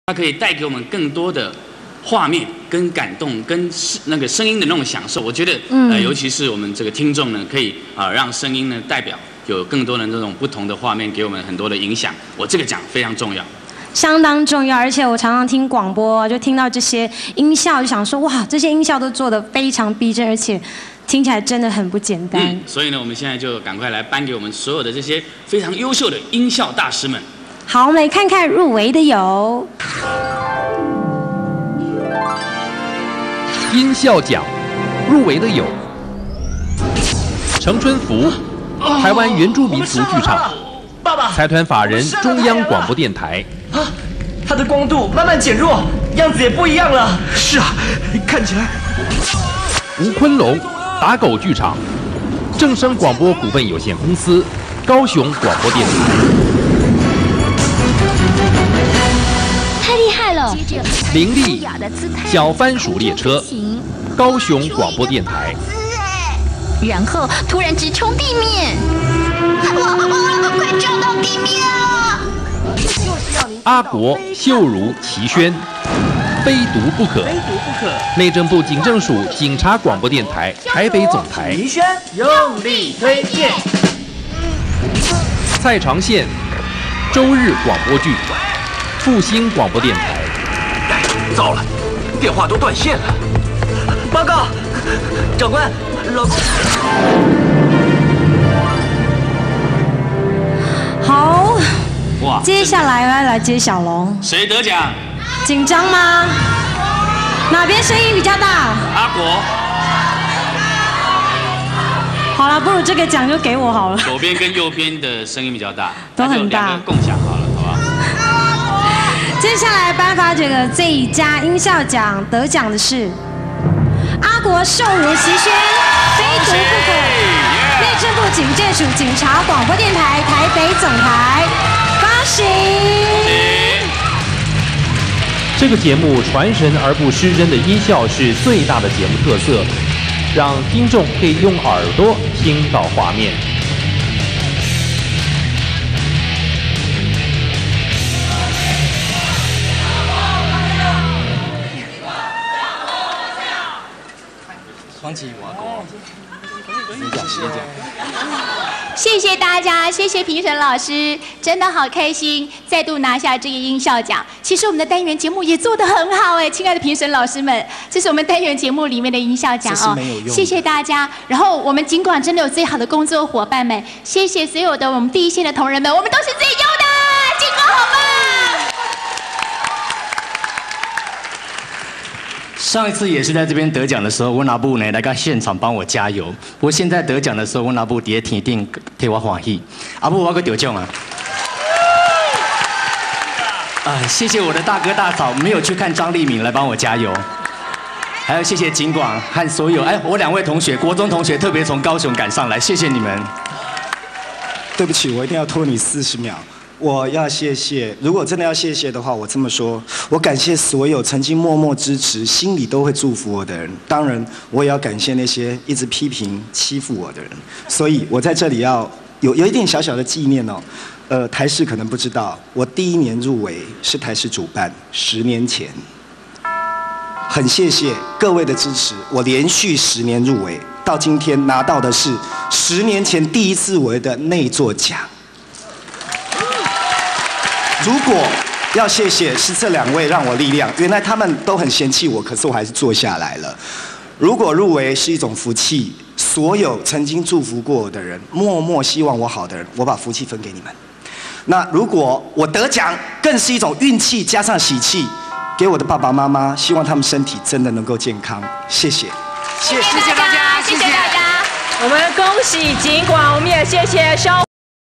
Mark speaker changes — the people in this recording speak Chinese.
Speaker 1: 它可以带给我们更多的画面、跟感动、跟那个声音的那种享受。我觉得，尤其是我们这个听众呢，可以让声音呢代表有更多的这种不同的画面，给我们很多的影响。我这个讲非常重要。
Speaker 2: 相当重要，而且我常常听广播，就听到这些音效，就想说哇，这些音效都做得非常逼真，而且听起来真的很不简单。
Speaker 1: 所以呢，我们现在就赶快来颁给我们所有的这些非常优秀的音效大师们。
Speaker 2: 好，我们来看看入围的有
Speaker 3: 音效奖，入围的有程春福，台湾原住民族剧场。 财团法人中央广播电台。
Speaker 4: 啊，它的光度慢慢减弱，样子也不一样了。
Speaker 5: 是啊，看起来。
Speaker 3: 吴昆龙，打狗剧场，正声广播股份有限公司，高雄广播电台。
Speaker 6: 太厉害了！
Speaker 3: 林立，小番薯列车，高雄广播电台。
Speaker 6: 然后突然直冲地面。 快撞到地面了！
Speaker 3: 阿国、秀如、齐轩，非读不可。非读不可。内政部警政署警察广播电台台北总台。
Speaker 4: 齐轩用力推荐。
Speaker 3: 蔡长宪，周日广播剧，复兴广播电台。
Speaker 5: 糟了，电话都断线了。
Speaker 4: 报告，长官，老公。
Speaker 2: 好，
Speaker 1: 哇！
Speaker 2: 接下来来揭晓喽。
Speaker 1: 谁得奖？
Speaker 2: 紧张吗？哪边声音比较大？
Speaker 1: 阿国。
Speaker 2: 好了，不如这个奖就给我好了。
Speaker 1: 左边跟右边的声音比较大，
Speaker 2: 都很大，
Speaker 1: 两个共享好了，好不好？
Speaker 2: 接下来颁发这个最佳音效奖，得奖的是阿国、秀如、齐轩，非读不可。 内政部警政署警察广播电台台北总台，恭喜！
Speaker 3: 这个节目传神而不失真的音效是最大的节目特色，让听众可以用耳朵听到画面。
Speaker 4: 双击瓦工。
Speaker 7: 谢谢大家，谢谢评审老师，真的好开心，再度拿下这个音效奖。其实我们的单元节目也做得很好哎，亲爱的评审老师们，这是我们单元节目里面的音效奖哦，谢谢大家。然后我们尽管真的有最好的工作伙伴们，谢谢所有的我们第一线的同仁们，我们都是最优的，尽管好吗？
Speaker 4: 上一次也是在这边得奖的时候，温拿布呢来到现场帮我加油。不过现在得奖的时候，温拿布也挺定替我欢喜。阿布我个得奖啊！谢谢我的大哥大嫂没有去看张立敏来帮我加油，还有谢谢警广和所有我2位同学，国中同学特别从高雄赶上来，谢谢你们。
Speaker 8: 对不起，我一定要拖你40秒。 我要谢谢，如果真的要谢谢的话，我这么说，我感谢所有曾经默默支持、心里都会祝福我的人。当然，我也要感谢那些一直批评、欺负我的人。所以我在这里要有一点小小的纪念哦。台视可能不知道，我第1年入围是台视主办，10年前。很谢谢各位的支持，我连续10年入围，到今天拿到的是10年前第1次入围的内座奖。 如果要谢谢，是这2位让我力量。原来他们都很嫌弃我，可是我还是做下来了。如果入围是一种福气，所有曾经祝福过我的人，默默希望我好的人，我把福气分给你们。那如果我得奖，更是一种运气加上喜气，给我的爸爸妈妈，希望他们身体真的能够健康。谢谢，
Speaker 7: 谢谢大家，谢谢大家。
Speaker 9: 我们恭喜警广，我们也谢谢消。